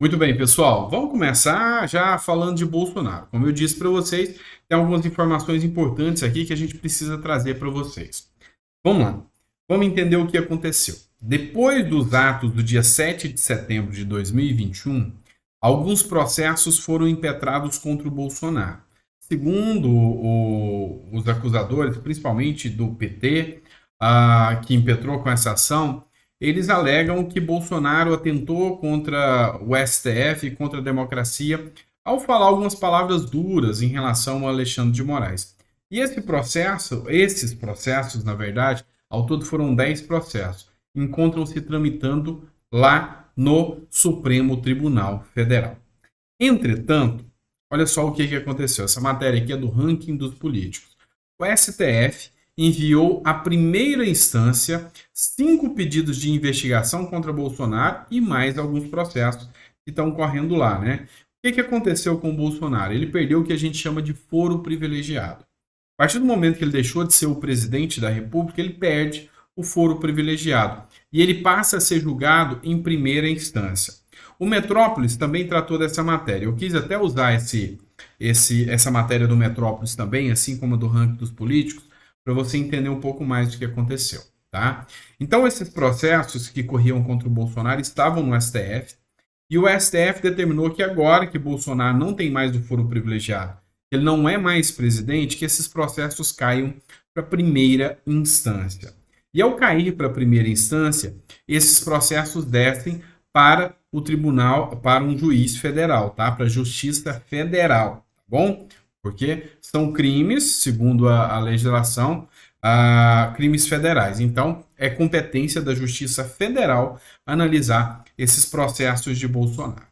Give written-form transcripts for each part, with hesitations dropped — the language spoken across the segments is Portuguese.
Muito bem, pessoal. Vamos começar já falando de Bolsonaro. Como eu disse para vocês, tem algumas informações importantes aqui que a gente precisa trazer para vocês. Vamos lá. Vamos entender o que aconteceu. Depois dos atos do dia 7 de setembro de 2021, alguns processos foram impetrados contra o Bolsonaro. Segundo os acusadores, principalmente do PT, que impetrou com essa ação, eles alegam que Bolsonaro atentou contra o STF e contra a democracia ao falar algumas palavras duras em relação ao Alexandre de Moraes. E esses processos, na verdade, ao todo foram 10 processos, encontram-se tramitando lá no Supremo Tribunal Federal. Entretanto, olha só o que aconteceu. Essa matéria aqui é do ranking dos políticos. O STF enviou à primeira instância 5 pedidos de investigação contra Bolsonaro e mais alguns processos que estão correndo lá, né? O que aconteceu com o Bolsonaro? Ele perdeu o que a gente chama de foro privilegiado. A partir do momento que ele deixou de ser o presidente da República, ele perde o foro privilegiado e ele passa a ser julgado em primeira instância. O Metrópolis também tratou dessa matéria. Eu quis até usar essa matéria do Metrópolis também, assim como a do ranking dos políticos, para você entender um pouco mais do que aconteceu, tá? Então, esses processos que corriam contra o Bolsonaro estavam no STF, e o STF determinou que agora que Bolsonaro não tem mais o foro privilegiado, ele não é mais presidente, que esses processos caiam para a primeira instância. E ao cair para a primeira instância, esses processos descem para o tribunal, para um juiz federal, tá? Para a Justiça Federal, tá bom? Porque são crimes, segundo a legislação, crimes federais. Então, é competência da Justiça Federal analisar esses processos de Bolsonaro.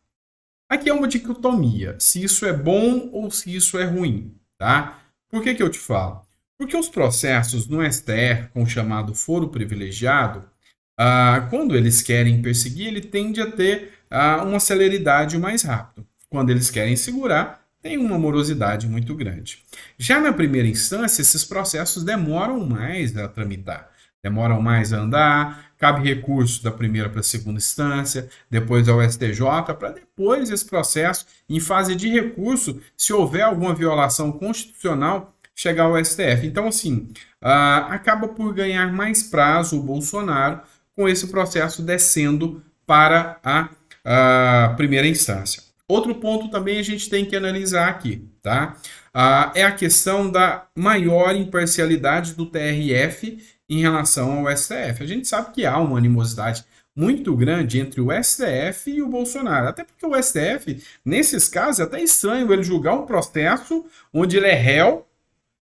Aqui é uma dicotomia, se isso é bom ou se isso é ruim, tá? Por que eu te falo? Porque os processos no STF, com o chamado foro privilegiado, quando eles querem perseguir, ele tende a ter uma celeridade mais rápida. Quando eles querem segurar, tem uma morosidade muito grande. Já na primeira instância, esses processos demoram mais a tramitar, demoram mais a andar, cabe recurso da primeira para a segunda instância, depois ao STJ, para depois esse processo, em fase de recurso, se houver alguma violação constitucional, chegar ao STF. Então, assim, acaba por ganhar mais prazo o Bolsonaro com esse processo descendo para a primeira instância. Outro ponto também a gente tem que analisar aqui, tá? É a questão da maior imparcialidade do TRF em relação ao STF. A gente sabe que há uma animosidade muito grande entre o STF e o Bolsonaro. Até porque o STF, nesses casos, é até estranho ele julgar um processo onde ele é réu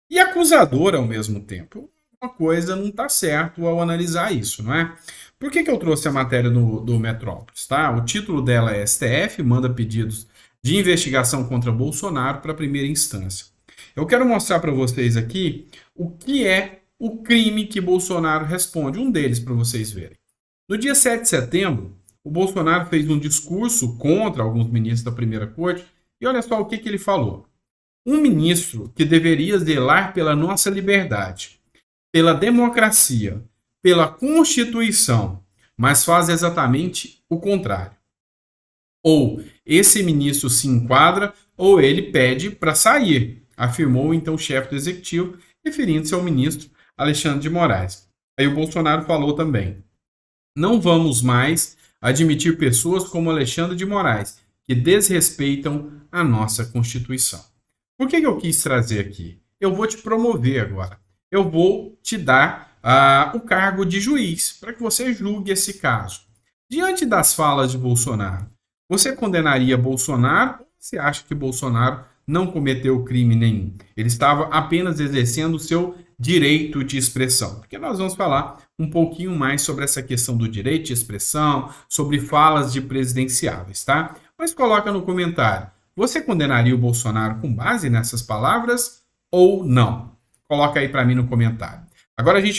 e acusador ao mesmo tempo. Uma coisa não está certo ao analisar isso, não é? Por que eu trouxe a matéria do Metrópolis? Tá? O título dela é STF manda pedidos de investigação contra Bolsonaro para a primeira instância. Eu quero mostrar para vocês aqui o que é o crime que Bolsonaro responde, um deles para vocês verem. No dia 7 de setembro, o Bolsonaro fez um discurso contra alguns ministros da primeira corte e olha só o que ele falou. Um ministro que deveria zelar pela nossa liberdade, pela democracia, pela Constituição, mas faz exatamente o contrário. Ou esse ministro se enquadra ou ele pede para sair, afirmou então o chefe do executivo, referindo-se ao ministro Alexandre de Moraes. Aí o Bolsonaro falou também: não vamos mais admitir pessoas como Alexandre de Moraes, que desrespeitam a nossa Constituição. Por que eu quis trazer aqui? Eu vou te promover agora. Eu vou te dar o cargo de juiz para que você julgue esse caso. Diante das falas de Bolsonaro, você condenaria Bolsonaro ou você acha que Bolsonaro não cometeu crime nenhum? Ele estava apenas exercendo o seu direito de expressão. Porque nós vamos falar um pouquinho mais sobre essa questão do direito de expressão, sobre falas de presidenciáveis, tá? Mas coloca no comentário. Você condenaria o Bolsonaro com base nessas palavras ou não? Coloca aí para mim no comentário. Agora a gente